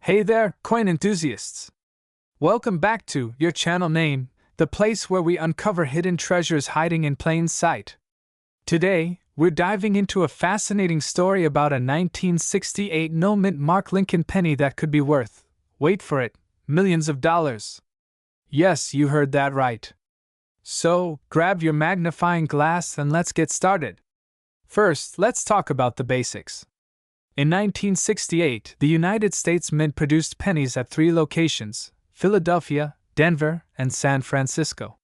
Hey there, coin enthusiasts! Welcome back to your channel name, the place where we uncover hidden treasures hiding in plain sight. Today, we're diving into a fascinating story about a 1968 no-mint mark Lincoln penny that could be worth, wait for it, millions of dollars. Yes, you heard that right. So, grab your magnifying glass and let's get started. First, let's talk about the basics. In 1968, the United States Mint produced pennies at 3 locations: Philadelphia, Denver, and San Francisco.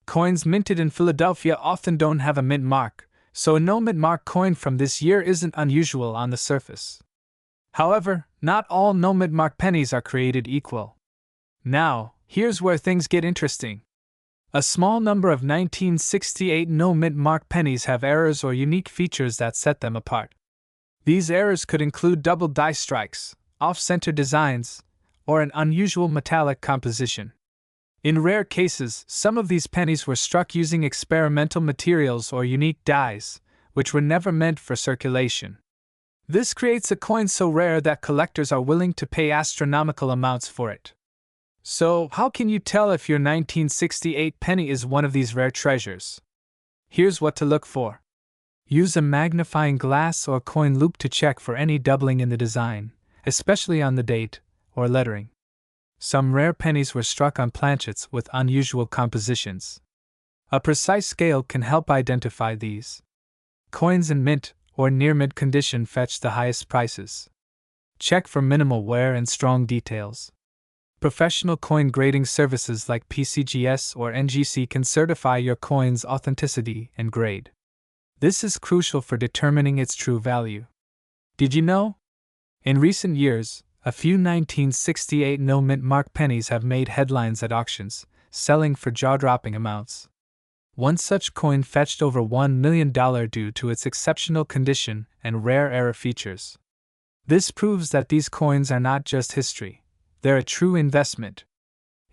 Coins minted in Philadelphia often don't have a mint mark, so a no-mint mark coin from this year isn't unusual on the surface. However, not all no-mint mark pennies are created equal. Now, here's where things get interesting. A small number of 1968 no-mint mark pennies have errors or unique features that set them apart. These errors could include double die strikes, off-center designs, or an unusual metallic composition. In rare cases, some of these pennies were struck using experimental materials or unique dies, which were never meant for circulation. This creates a coin so rare that collectors are willing to pay astronomical amounts for it. So, how can you tell if your 1968 penny is one of these rare treasures? Here's what to look for. Use a magnifying glass or coin loupe to check for any doubling in the design, especially on the date or lettering. Some rare pennies were struck on planchets with unusual compositions. A precise scale can help identify these. Coins in mint or near mint condition fetch the highest prices. Check for minimal wear and strong details. Professional coin grading services like PCGS or NGC can certify your coin's authenticity and grade. This is crucial for determining its true value. Did you know? In recent years, a few 1968 no-mint mark pennies have made headlines at auctions, selling for jaw-dropping amounts. One such coin fetched over $1 million due to its exceptional condition and rare error features. This proves that these coins are not just history, they're a true investment.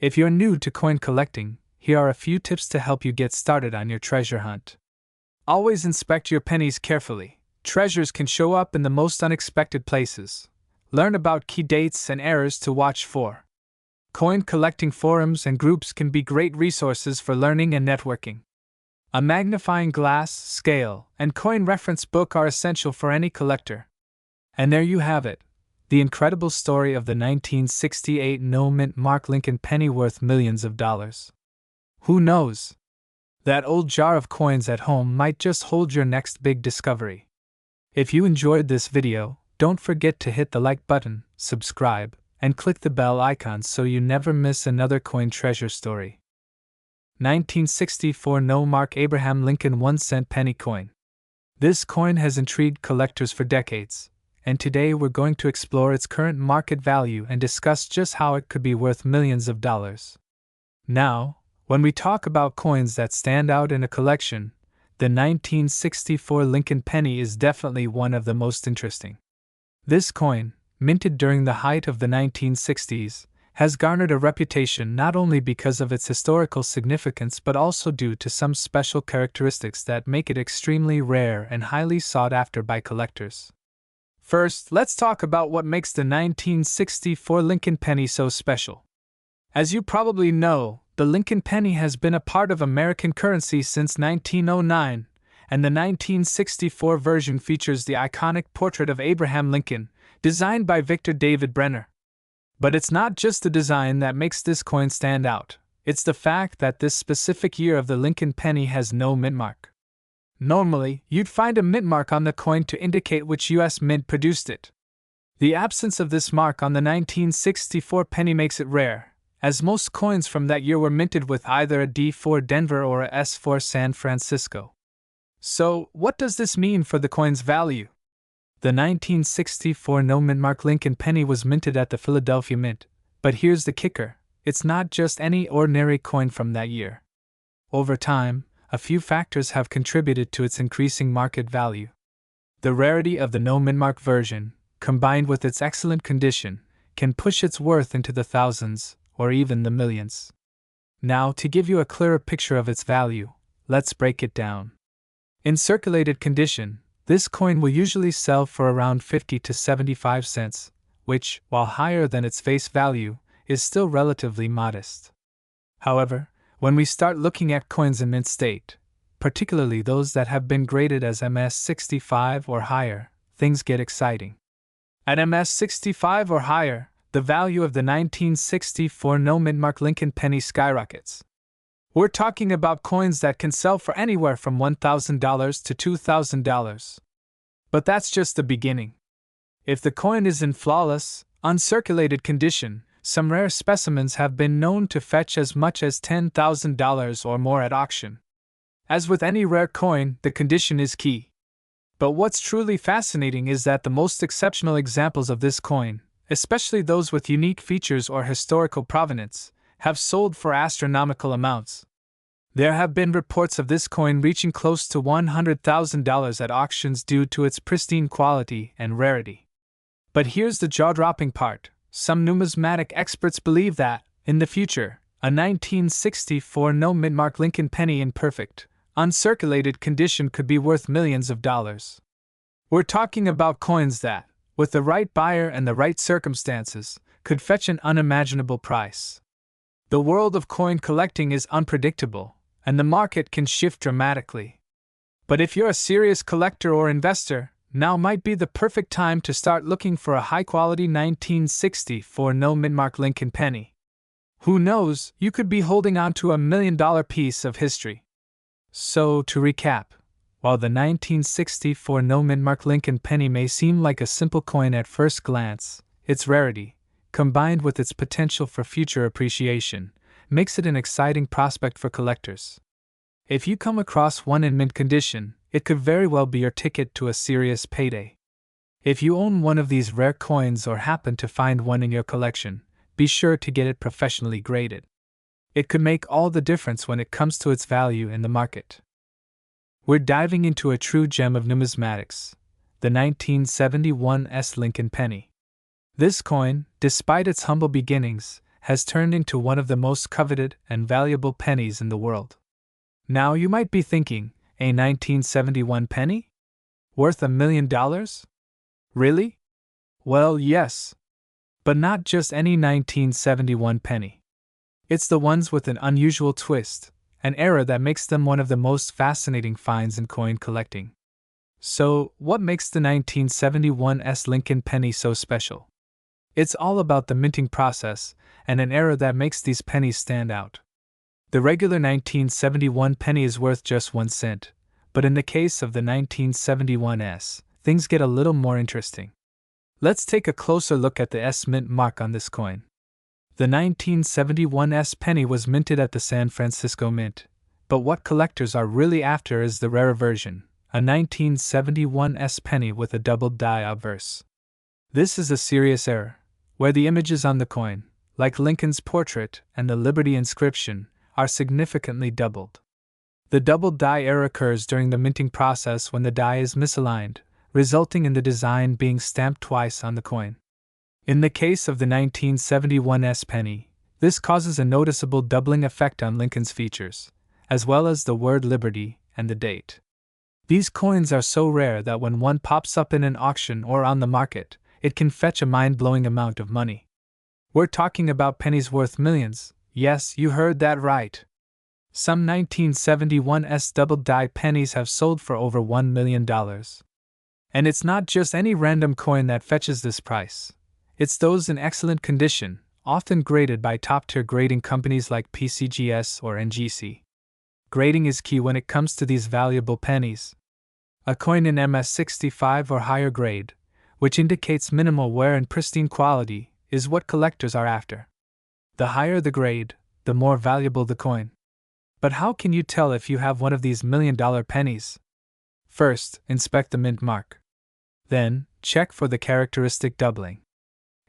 If you're new to coin collecting, here are a few tips to help you get started on your treasure hunt. Always inspect your pennies carefully. Treasures can show up in the most unexpected places. Learn about key dates and errors to watch for. Coin collecting forums and groups can be great resources for learning and networking. A magnifying glass, scale, and coin reference book are essential for any collector. And there you have it, the incredible story of the 1968 no-mint mark Lincoln penny worth millions of dollars. Who knows? That old jar of coins at home might just hold your next big discovery. If you enjoyed this video, don't forget to hit the like button, subscribe, and click the bell icon so you never miss another coin treasure story. 1964 no-mark Abraham Lincoln 1-cent penny coin. This coin has intrigued collectors for decades, and today we're going to explore its current market value and discuss just how it could be worth millions of dollars. Now, when we talk about coins that stand out in a collection, the 1964 Lincoln penny is definitely one of the most interesting. This coin, minted during the height of the 1960s, has garnered a reputation not only because of its historical significance but also due to some special characteristics that make it extremely rare and highly sought after by collectors. First, let's talk about what makes the 1964 Lincoln penny so special. As you probably know, the Lincoln penny has been a part of American currency since 1909, and the 1964 version features the iconic portrait of Abraham Lincoln, designed by Victor David Brenner. But it's not just the design that makes this coin stand out, it's the fact that this specific year of the Lincoln penny has no mint mark. Normally, you'd find a mint mark on the coin to indicate which U.S. mint produced it. The absence of this mark on the 1964 penny makes it rare, as most coins from that year were minted with either a D4 Denver or a S4 San Francisco. So, what does this mean for the coin's value? The 1964 no-mint mark Lincoln penny was minted at the Philadelphia Mint, but here's the kicker, it's not just any ordinary coin from that year. Over time, a few factors have contributed to its increasing market value. The rarity of the no-mint mark version, combined with its excellent condition, can push its worth into the thousands, or even the millions. Now, to give you a clearer picture of its value, let's break it down. In circulated condition, this coin will usually sell for around 50 to 75 cents, which, while higher than its face value, is still relatively modest. However, when we start looking at coins in mint state, particularly those that have been graded as MS65 or higher, things get exciting. At MS65 or higher, the value of the 1964 no-mint-mark Lincoln penny skyrockets. We're talking about coins that can sell for anywhere from $1,000 to $2,000. But that's just the beginning. If the coin is in flawless, uncirculated condition, some rare specimens have been known to fetch as much as $10,000 or more at auction. As with any rare coin, the condition is key. But what's truly fascinating is that the most exceptional examples of this coin, especially those with unique features or historical provenance, have sold for astronomical amounts. There have been reports of this coin reaching close to $100,000 at auctions due to its pristine quality and rarity. But here's the jaw-dropping part. Some numismatic experts believe that, in the future, a 1964 no-mint-mark Lincoln penny in perfect, uncirculated condition could be worth millions of dollars. We're talking about coins that, with the right buyer and the right circumstances, could fetch an unimaginable price. The world of coin collecting is unpredictable, and the market can shift dramatically. But if you're a serious collector or investor, now might be the perfect time to start looking for a high-quality 1964 no-mint-mark Lincoln penny. Who knows, you could be holding on to $1 million piece of history. So, to recap, while the 1964 no-mint-mark Lincoln penny may seem like a simple coin at first glance, its rarity, combined with its potential for future appreciation, makes it an exciting prospect for collectors. If you come across one in mint condition, it could very well be your ticket to a serious payday. If you own one of these rare coins or happen to find one in your collection, be sure to get it professionally graded. It could make all the difference when it comes to its value in the market. We're diving into a true gem of numismatics, the 1971 Lincoln penny. This coin, despite its humble beginnings, has turned into one of the most coveted and valuable pennies in the world. Now you might be thinking, a 1971 penny? Worth $1 million? Really? Well, yes. But not just any 1971 penny. It's the ones with an unusual twist, an era that makes them one of the most fascinating finds in coin collecting. So, what makes the 1971 Lincoln penny so special? It's all about the minting process and an era that makes these pennies stand out. The regular 1971 penny is worth just 1 cent, but in the case of the 1971 things get a little more interesting. Let's take a closer look at the S mint mark on this coin. The 1971 penny was minted at the San Francisco Mint, but what collectors are really after is the rarer version, a 1971 penny with a doubled die obverse. This is a serious error, where the images on the coin, like Lincoln's portrait and the Liberty inscription, are significantly doubled. The doubled die error occurs during the minting process when the die is misaligned, resulting in the design being stamped twice on the coin. In the case of the 1971 penny, this causes a noticeable doubling effect on Lincoln's features, as well as the word Liberty and the date. These coins are so rare that when one pops up in an auction or on the market, it can fetch a mind-blowing amount of money. We're talking about pennies worth millions. Yes, you heard that right. Some 1971 double-die pennies have sold for over $1 million. And it's not just any random coin that fetches this price. It's those in excellent condition, often graded by top-tier grading companies like PCGS or NGC. Grading is key when it comes to these valuable pennies. A coin in MS65 or higher grade, which indicates minimal wear and pristine quality, is what collectors are after. The higher the grade, the more valuable the coin. But how can you tell if you have one of these $1 million pennies? First, inspect the mint mark. Then, check for the characteristic doubling.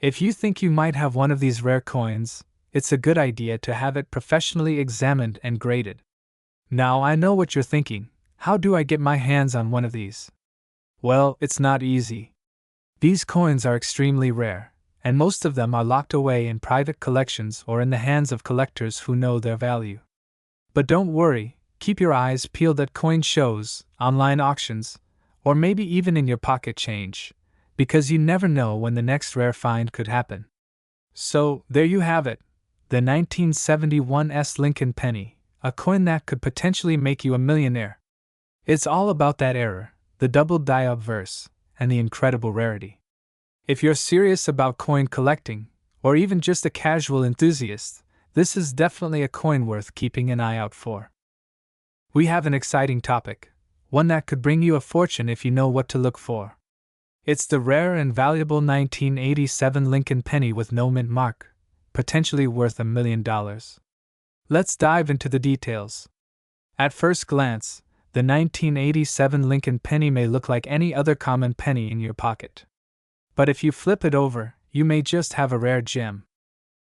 If you think you might have one of these rare coins, it's a good idea to have it professionally examined and graded. Now I know what you're thinking, how do I get my hands on one of these? Well, it's not easy. These coins are extremely rare, and most of them are locked away in private collections or in the hands of collectors who know their value. But don't worry, keep your eyes peeled at coin shows, online auctions, or maybe even in your pocket change. because you never know when the next rare find could happen. So, there you have it, the 1971 Lincoln penny, a coin that could potentially make you a millionaire. It's all about that error, the double die obverse, and the incredible rarity. If you're serious about coin collecting, or even just a casual enthusiast, this is definitely a coin worth keeping an eye out for. We have an exciting topic, one that could bring you a fortune if you know what to look for. It's the rare and valuable 1987 Lincoln penny with no mint mark, potentially worth $1 million. Let's dive into the details. At first glance, the 1987 Lincoln penny may look like any other common penny in your pocket. But if you flip it over, you may just have a rare gem.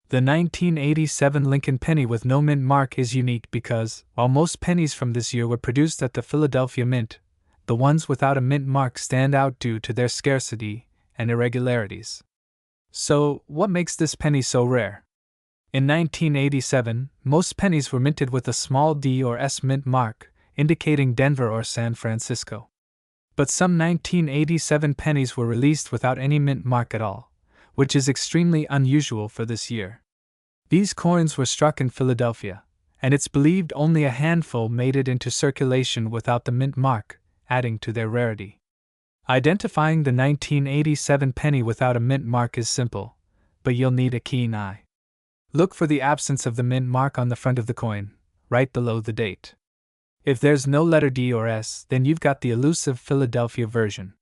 The 1987 Lincoln penny with no mint mark is unique because, while most pennies from this year were produced at the Philadelphia Mint, the ones without a mint mark stand out due to their scarcity and irregularities. So, what makes this penny so rare? In 1987, most pennies were minted with a small D or S mint mark, indicating Denver or San Francisco. But some 1987 pennies were released without any mint mark at all, which is extremely unusual for this year. These coins were struck in Philadelphia, and it's believed only a handful made it into circulation without the mint mark, adding to their rarity. Identifying the 1987 penny without a mint mark is simple, but you'll need a keen eye. Look for the absence of the mint mark on the front of the coin, right below the date. If there's no letter D or S, then you've got the elusive Philadelphia version.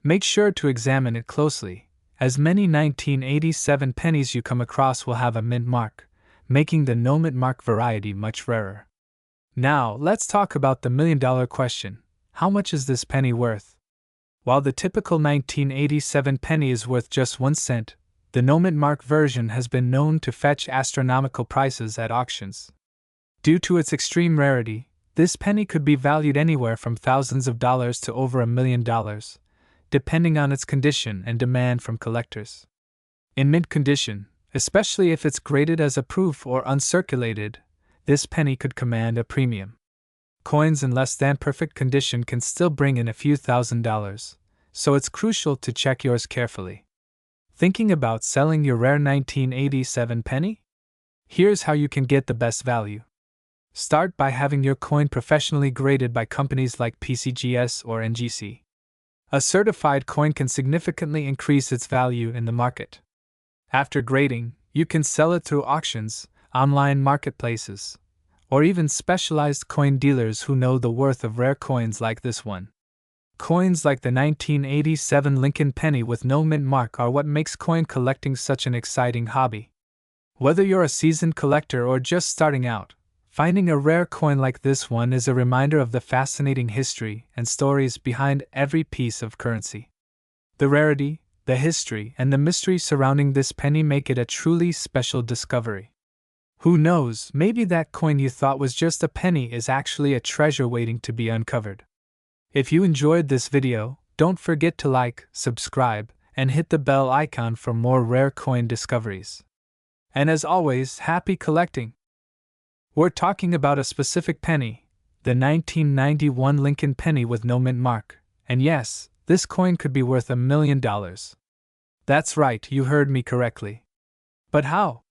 Make sure to examine it closely, as many 1987 pennies you come across will have a mint mark, making the no mint mark variety much rarer. Now, let's talk about the million-dollar question: how much is this penny worth? While the typical 1987 penny is worth just 1 cent, the no mint mark version has been known to fetch astronomical prices at auctions. Due to its extreme rarity, this penny could be valued anywhere from thousands of dollars to over $1 million, depending on its condition and demand from collectors. In mint condition, especially if it's graded as a proof or uncirculated, this penny could command a premium. Coins in less than perfect condition can still bring in a few $1,000s, so it's crucial to check yours carefully. Thinking about selling your rare 1987 penny? Here's how you can get the best value. Start by having your coin professionally graded by companies like PCGS or NGC. A certified coin can significantly increase its value in the market. After grading, you can sell it through auctions, online marketplaces, or even specialized coin dealers who know the worth of rare coins like this one. Coins like the 1987 Lincoln penny with no mint mark are what makes coin collecting such an exciting hobby. Whether you're a seasoned collector or just starting out, finding a rare coin like this one is a reminder of the fascinating history and stories behind every piece of currency. The rarity, the history, and the mystery surrounding this penny make it a truly special discovery. Who knows, maybe that coin you thought was just a penny is actually a treasure waiting to be uncovered. If you enjoyed this video, don't forget to like, subscribe, and hit the bell icon for more rare coin discoveries. And as always, happy collecting! We're talking about a specific penny, the 1991 Lincoln penny with no mint mark, and yes, this coin could be worth $1 million. That's right, you heard me correctly. But how?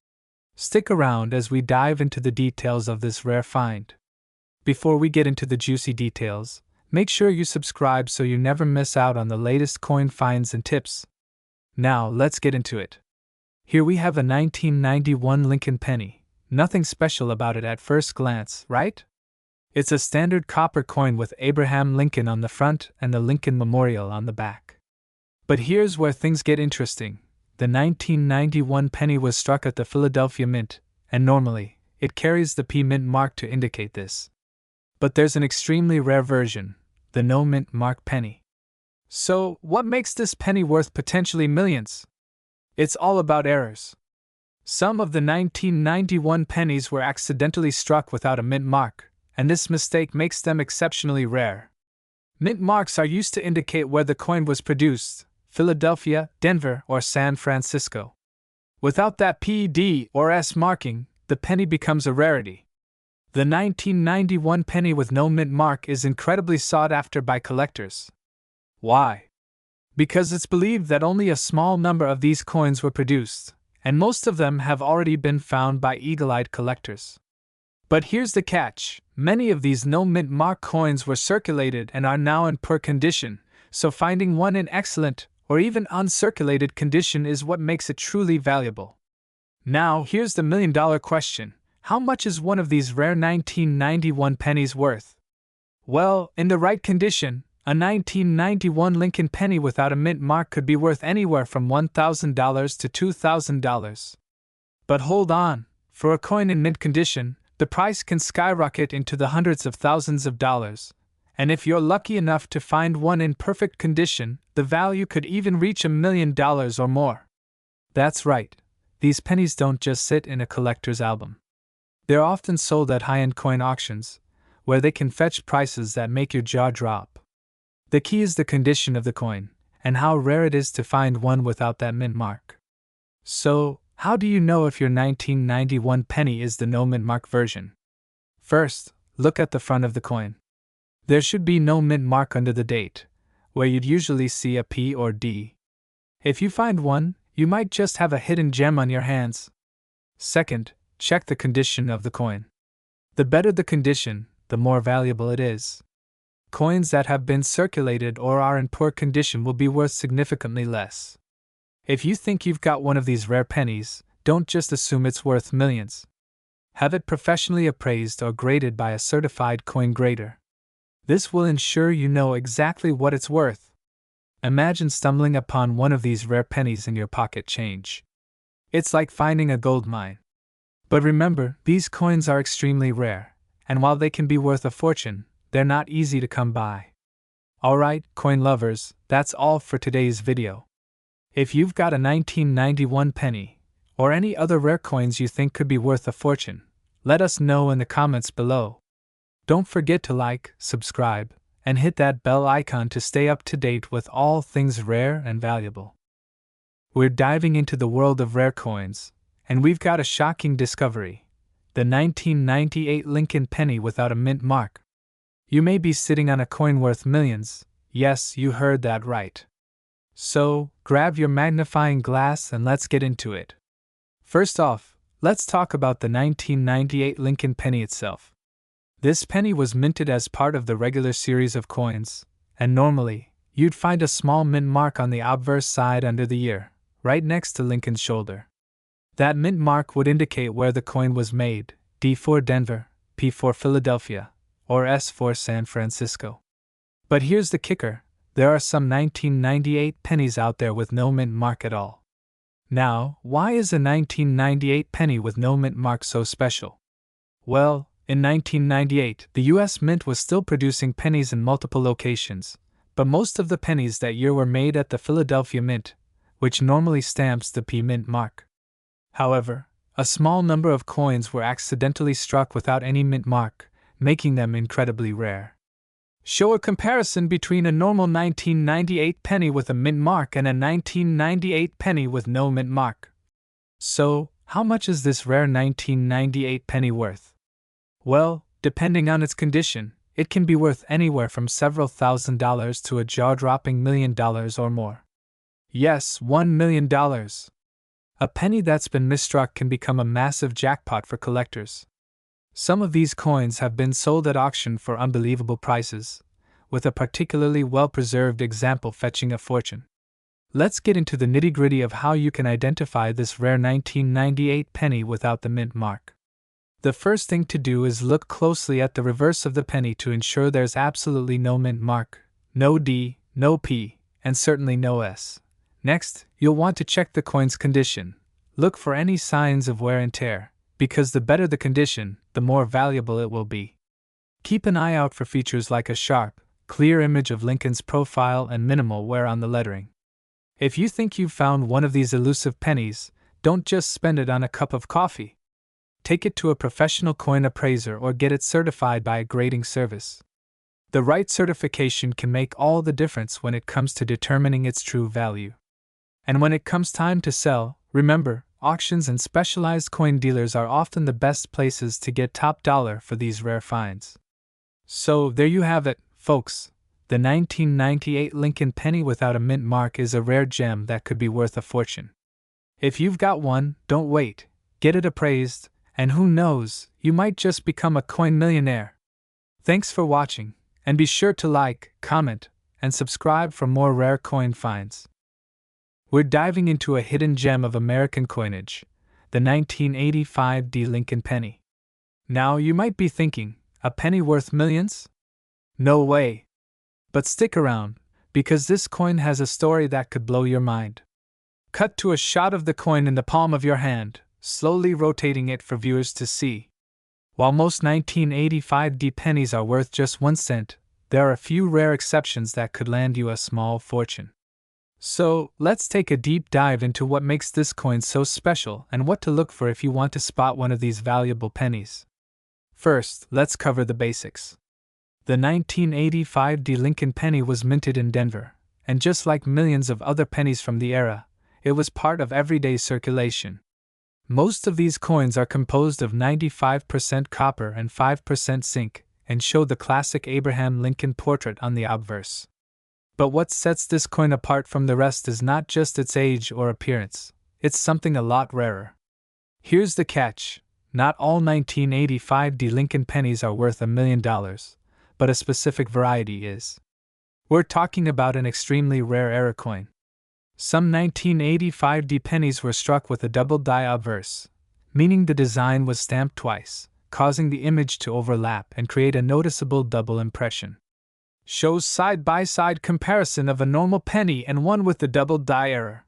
Stick around as we dive into the details of this rare find. Before we get into the juicy details, make sure you subscribe so you never miss out on the latest coin finds and tips. Now, let's get into it. Here we have a 1991 Lincoln penny. Nothing special about it at first glance, right? It's a standard copper coin with Abraham Lincoln on the front and the Lincoln Memorial on the back. But here's where things get interesting. The 1991 penny was struck at the Philadelphia Mint, and normally, it carries the P mint mark to indicate this. But there's an extremely rare version, the no mint mark penny. So, what makes this penny worth potentially millions? It's all about errors. Some of the 1991 pennies were accidentally struck without a mint mark, and this mistake makes them exceptionally rare. Mint marks are used to indicate where the coin was produced: Philadelphia, Denver, or San Francisco. Without that P, D, or S marking, the penny becomes a rarity. The 1991 penny with no mint mark is incredibly sought after by collectors. Why? because it's believed that only a small number of these coins were produced, and most of them have already been found by eagle-eyed collectors. But here's the catch: many of these no-mint mark coins were circulated and are now in poor condition, so finding one in excellent or even uncirculated condition is what makes it truly valuable. Now, here's the million-dollar question: how much is one of these rare 1991 pennies worth? Well, in the right condition, a 1991 Lincoln penny without a mint mark could be worth anywhere from $1,000 to $2,000. But hold on, for a coin in mint condition, the price can skyrocket into the hundreds of thousands of dollars, and if you're lucky enough to find one in perfect condition, the value could even reach $1 million or more. That's right, these pennies don't just sit in a collector's album. They're often sold at high-end coin auctions, where they can fetch prices that make your jaw drop. The key is the condition of the coin, and how rare it is to find one without that mint mark. So, how do you know if your 1991 penny is the no mint mark version? First, look at the front of the coin. There should be no mint mark under the date, where you'd usually see a P or D. If you find one, you might just have a hidden gem on your hands. Second, check the condition of the coin. The better the condition, the more valuable it is. Coins that have been circulated or are in poor condition will be worth significantly less. If you think you've got one of these rare pennies, don't just assume it's worth millions. Have it professionally appraised or graded by a certified coin grader. This will ensure you know exactly what it's worth. Imagine stumbling upon one of these rare pennies in your pocket change. It's like finding a gold mine. But remember, these coins are extremely rare, and while they can be worth a fortune, they're not easy to come by. Alright, coin lovers, that's all for today's video. If you've got a 1991 penny, or any other rare coins you think could be worth a fortune, let us know in the comments below. Don't forget to like, subscribe, and hit that bell icon to stay up to date with all things rare and valuable. We're diving into the world of rare coins, and we've got a shocking discovery: the 1998 Lincoln penny without a mint mark. You may be sitting on a coin worth millions. Yes, you heard that right. So, grab your magnifying glass and let's get into it. First off, let's talk about the 1998 Lincoln penny itself. This penny was minted as part of the regular series of coins, and normally, you'd find a small mint mark on the obverse side under the ear, right next to Lincoln's shoulder. That mint mark would indicate where the coin was made: D for Denver, P for Philadelphia, or S for San Francisco. But here's the kicker: there are some 1998 pennies out there with no mint mark at all. Now, why is a 1998 penny with no mint mark so special? Well, in 1998, the US Mint was still producing pennies in multiple locations, but most of the pennies that year were made at the Philadelphia Mint, which normally stamps the P mint mark. However, a small number of coins were accidentally struck without any mint mark, making them incredibly rare. Show a comparison between a normal 1998 penny with a mint mark and a 1998 penny with no mint mark. So, how much is this rare 1998 penny worth? Well, depending on its condition, it can be worth anywhere from several $1,000s to a jaw-dropping $1 million or more. Yes, $1 million. A penny that's been misstruck can become a massive jackpot for collectors. Some of these coins have been sold at auction for unbelievable prices, with a particularly well-preserved example fetching a fortune. Let's get into the nitty-gritty of how you can identify this rare 1998 penny without the mint mark. The first thing to do is look closely at the reverse of the penny to ensure there's absolutely no mint mark, no D, no P, and certainly no S. Next, you'll want to check the coin's condition. Look for any signs of wear and tear, because the better the condition, the more valuable it will be. Keep an eye out for features like a sharp, clear image of Lincoln's profile and minimal wear on the lettering. If you think you've found one of these elusive pennies, don't just spend it on a cup of coffee. Take it to a professional coin appraiser or get it certified by a grading service. The right certification can make all the difference when it comes to determining its true value. And when it comes time to sell, remember, auctions and specialized coin dealers are often the best places to get top dollar for these rare finds. So there you have it, folks, the 1998 Lincoln penny without a mint mark is a rare gem that could be worth a fortune. If you've got one, don't wait, get it appraised, and who knows, you might just become a coin millionaire. Thanks for watching, and be sure to like, comment, and subscribe for more rare coin finds. We're diving into a hidden gem of American coinage, the 1985 Lincoln penny. Now you might be thinking, a penny worth millions? No way. But stick around, because this coin has a story that could blow your mind. Cut to a shot of the coin in the palm of your hand, slowly rotating it for viewers to see. While most 1985 pennies are worth just 1 cent, there are a few rare exceptions that could land you a small fortune. So, let's take a deep dive into what makes this coin so special and what to look for if you want to spot one of these valuable pennies. First, let's cover the basics. The 1985 Lincoln penny was minted in Denver, and just like millions of other pennies from the era, it was part of everyday circulation. Most of these coins are composed of 95% copper and 5% zinc, and show the classic Abraham Lincoln portrait on the obverse. But what sets this coin apart from the rest is not just its age or appearance, it's something a lot rarer. Here's the catch: not all 1985 Lincoln pennies are worth $1 million, but a specific variety is. We're talking about an extremely rare era coin. Some 1985 pennies were struck with a double die obverse, meaning the design was stamped twice, causing the image to overlap and create a noticeable double impression. Shows side-by-side comparison of a normal penny and one with the double die error.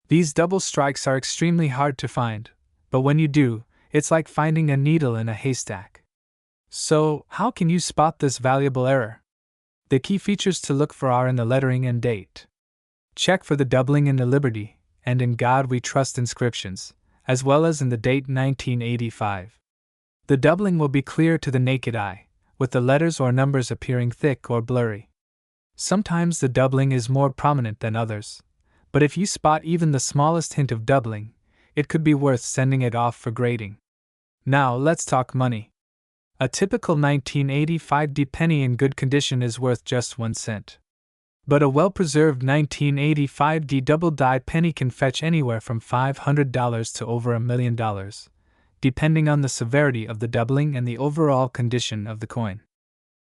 These double strikes are extremely hard to find, but when you do, it's like finding a needle in a haystack. So, how can you spot this valuable error? The key features to look for are in the lettering and date. Check for the doubling in the Liberty and In God We Trust inscriptions, as well as in the date 1985. The doubling will be clear to the naked eye, with the letters or numbers appearing thick or blurry. Sometimes the doubling is more prominent than others, but if you spot even the smallest hint of doubling, it could be worth sending it off for grading. Now let's talk money. A typical 1985 penny in good condition is worth just 1 cent. But a well-preserved 1985 double die penny can fetch anywhere from $500 to over $1 million, depending on the severity of the doubling and the overall condition of the coin.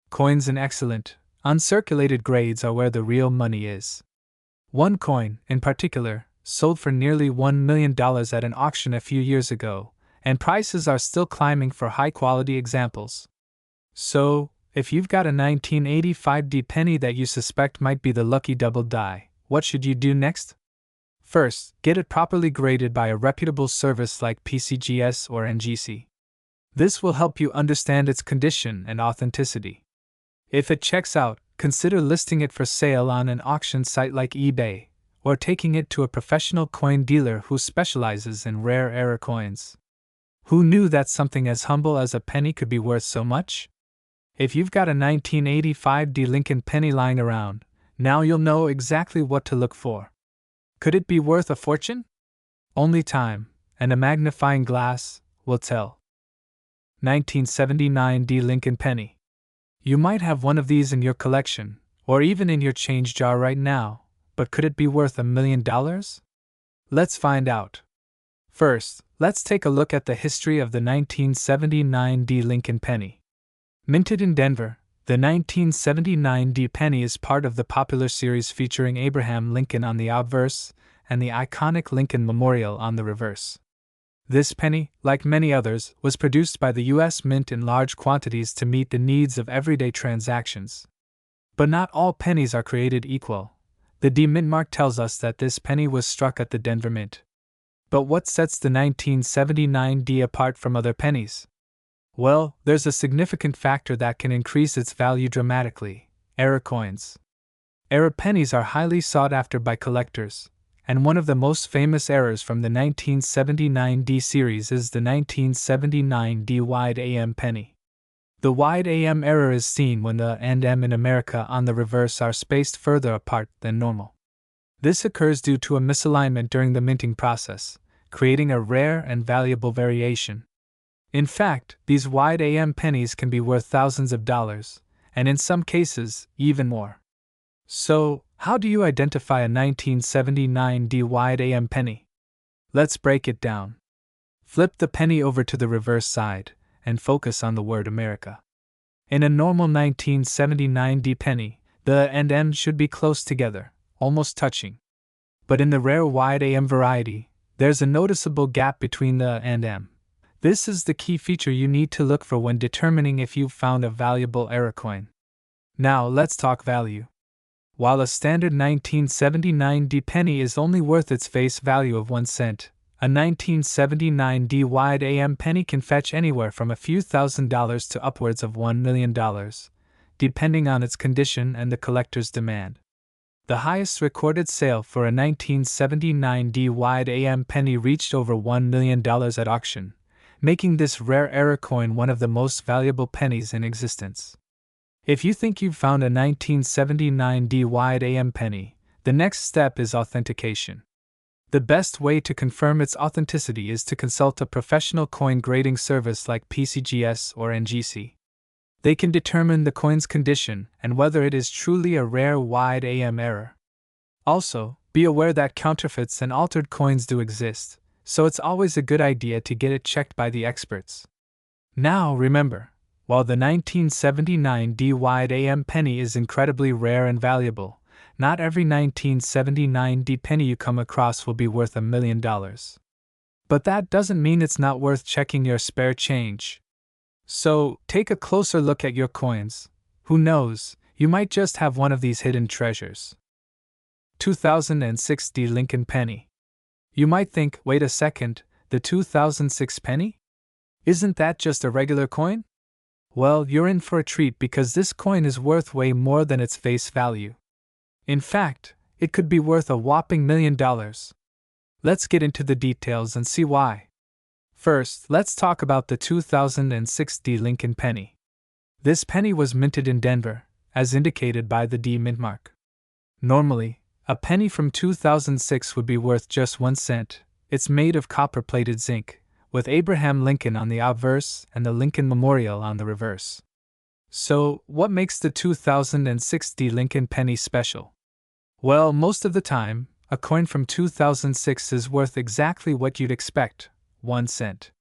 Coins in excellent, uncirculated grades are where the real money is. One coin, in particular, sold for nearly $1 million at an auction a few years ago, and prices are still climbing for high-quality examples. So, if you've got a 1985 penny that you suspect might be the lucky double die, what should you do next? First, get it properly graded by a reputable service like PCGS or NGC. This will help you understand its condition and authenticity. If it checks out, consider listing it for sale on an auction site like eBay, or taking it to a professional coin dealer who specializes in rare era coins. Who knew that something as humble as a penny could be worth so much? If you've got a 1985 Lincoln penny lying around, now you'll know exactly what to look for. Could it be worth a fortune? Only time, and a magnifying glass, will tell. 1979 Lincoln penny. You might have one of these in your collection, or even in your change jar right now, but could it be worth $1 million? Let's find out. First, let's take a look at the history of the 1979 Lincoln penny. Minted in Denver, the 1979 penny is part of the popular series featuring Abraham Lincoln on the obverse and the iconic Lincoln Memorial on the reverse. This penny, like many others, was produced by the U.S. Mint in large quantities to meet the needs of everyday transactions. But not all pennies are created equal. The mint mark tells us that this penny was struck at the Denver Mint. But what sets the 1979 apart from other pennies? Well, there's a significant factor that can increase its value dramatically: era coins. Era pennies are highly sought after by collectors, and one of the most famous eras from the 1979 series is the 1979 wide AM penny. The wide AM error is seen when the and M in America on the reverse are spaced further apart than normal. This occurs due to a misalignment during the minting process, creating a rare and valuable variation. In fact, these wide AM pennies can be worth thousands of dollars, and in some cases, even more. So, how do you identify a 1979 D wide AM penny? Let's break it down. Flip the penny over to the reverse side and focus on the word America. In a normal 1979 D penny, the and M should be close together, almost touching. But in the rare wide AM variety, there's a noticeable gap between the and M. This is the key feature you need to look for when determining if you've found a valuable error coin. Now let's talk value. While a standard 1979 D penny is only worth its face value of 1 cent, a 1979 D wide AM penny can fetch anywhere from a few $1,000s to upwards of $1 million, depending on its condition and the collector's demand. The highest recorded sale for a 1979 D wide AM penny reached over $1 million at auction, making this rare error coin one of the most valuable pennies in existence. If you think you've found a 1979 D wide AM penny, the next step is authentication. The best way to confirm its authenticity is to consult a professional coin grading service like PCGS or NGC. They can determine the coin's condition and whether it is truly a rare wide AM error. Also, be aware that counterfeits and altered coins do exist, so it's always a good idea to get it checked by the experts. Now remember, while the 1979 D wide AM penny is incredibly rare and valuable, not every 1979 D penny you come across will be worth $1 million. But that doesn't mean it's not worth checking your spare change. So, take a closer look at your coins. Who knows, you might just have one of these hidden treasures. 2006 D Lincoln penny. You might think, wait a second, the 2006 penny? Isn't that just a regular coin? Well, you're in for a treat because this coin is worth way more than its face value. In fact, it could be worth a whopping $1 million. Let's get into the details and see why. First, let's talk about the 2006 D Lincoln penny. This penny was minted in Denver, as indicated by the D mint mark. Normally, a penny from 2006 would be worth just 1 cent. It's made of copper-plated zinc, with Abraham Lincoln on the obverse and the Lincoln Memorial on the reverse. So, what makes the 2006 D Lincoln penny special? Well, most of the time, a coin from 2006 is worth exactly what you'd expect, 1 cent.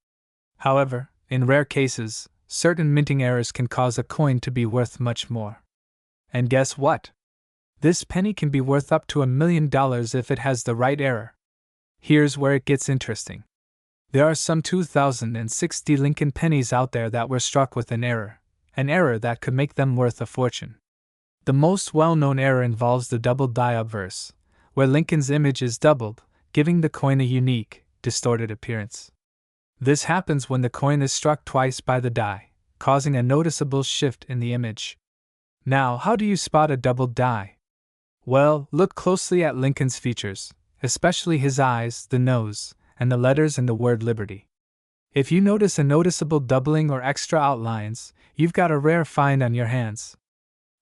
However, in rare cases, certain minting errors can cause a coin to be worth much more. And guess what? This penny can be worth up to $1 million if it has the right error. Here's where it gets interesting. There are some 2006 D Lincoln pennies out there that were struck with an error that could make them worth a fortune. The most well-known error involves the double die obverse, where Lincoln's image is doubled, giving the coin a unique, distorted appearance. This happens when the coin is struck twice by the die, causing a noticeable shift in the image. Now, how do you spot a double die? Well, look closely at Lincoln's features, especially his eyes, the nose, and the letters in the word Liberty. If you notice a noticeable doubling or extra outlines, you've got a rare find on your hands.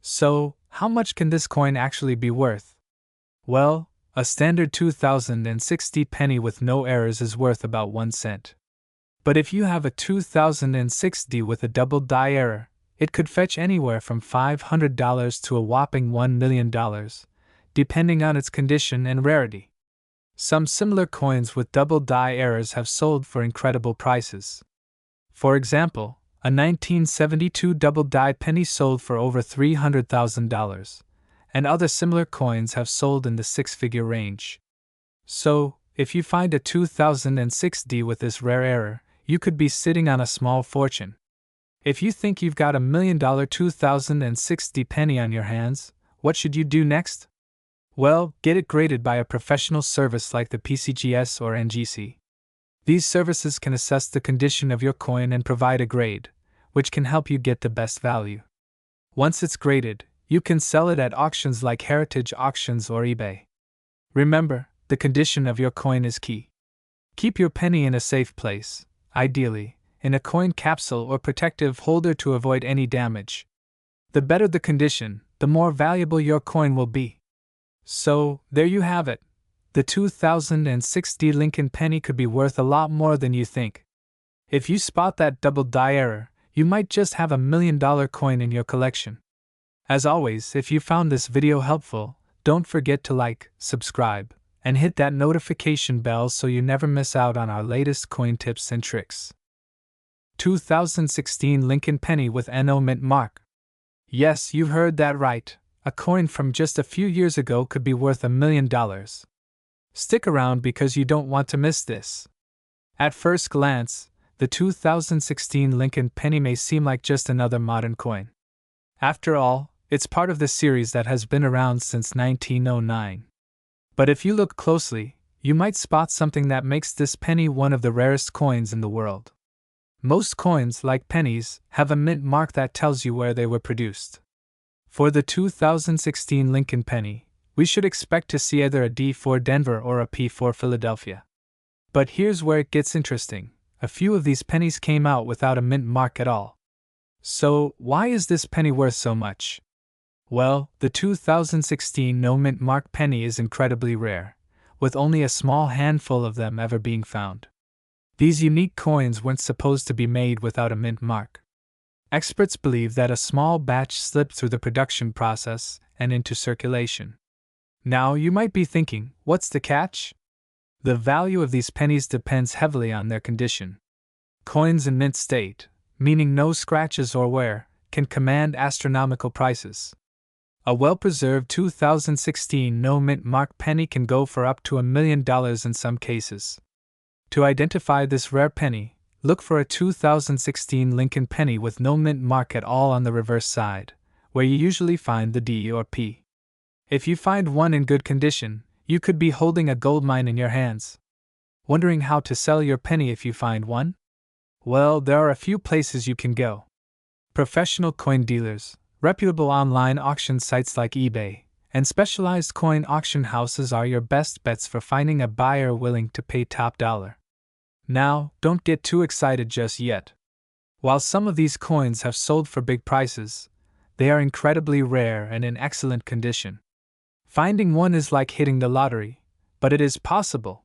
So, how much can this coin actually be worth? Well, a standard 2006 D penny with no errors is worth about 1 cent. But if you have a 2006 D with a double die error, it could fetch anywhere from $500 to a whopping $1 million, depending on its condition and rarity. Some similar coins with double die errors have sold for incredible prices. For example, a 1972 double die penny sold for over $300,000, and other similar coins have sold in the six-figure range. So, if you find a 2006 D with this rare error, you could be sitting on a small fortune. If you think you've got $1 million 2006 D penny on your hands, what should you do next? Well, get it graded by a professional service like the PCGS or NGC. These services can assess the condition of your coin and provide a grade, which can help you get the best value. Once it's graded, you can sell it at auctions like Heritage Auctions or eBay. Remember, the condition of your coin is key. Keep your penny in a safe place, ideally, in a coin capsule or protective holder to avoid any damage. The better the condition, the more valuable your coin will be. So, there you have it. The 2006 D Lincoln penny could be worth a lot more than you think. If you spot that double die error, you might just have $1 million coin in your collection. As always, if you found this video helpful, don't forget to like, subscribe, and hit that notification bell so you never miss out on our latest coin tips and tricks. 2016 Lincoln Penny with NO mint mark. Yes, you heard that right. A coin from just a few years ago could be worth $1 million. Stick around because you don't want to miss this. At first glance, the 2016 Lincoln Penny may seem like just another modern coin. After all, it's part of the series that has been around since 1909. But if you look closely, you might spot something that makes this penny one of the rarest coins in the world. Most coins, like pennies, have a mint mark that tells you where they were produced. For the 2016 Lincoln Penny, we should expect to see either a D for Denver or a P for Philadelphia. But here's where it gets interesting. A few of these pennies came out without a mint mark at all. So, why is this penny worth so much? Well, the 2016 no mint mark penny is incredibly rare, with only a small handful of them ever being found. These unique coins weren't supposed to be made without a mint mark. Experts believe that a small batch slipped through the production process and into circulation. Now, you might be thinking, what's the catch? The value of these pennies depends heavily on their condition. Coins in mint state, meaning no scratches or wear, can command astronomical prices. A well-preserved 2016 no mint mark penny can go for up to $1 million in some cases. To identify this rare penny, look for a 2016 Lincoln Penny with no mint mark at all on the reverse side, where you usually find the D or P. If you find one in good condition, you could be holding a gold mine in your hands. Wondering how to sell your penny if you find one? Well, there are a few places you can go. Professional coin dealers, reputable online auction sites like eBay, and specialized coin auction houses are your best bets for finding a buyer willing to pay top dollar. Now, don't get too excited just yet. While some of these coins have sold for big prices, they are incredibly rare and in excellent condition. Finding one is like hitting the lottery, but it is possible.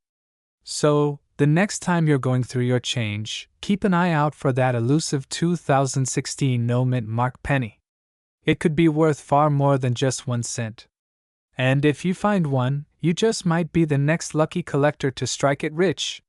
So, the next time you're going through your change, keep an eye out for that elusive 2016 no mint mark penny. It could be worth far more than just 1 cent. And if you find one, you just might be the next lucky collector to strike it rich.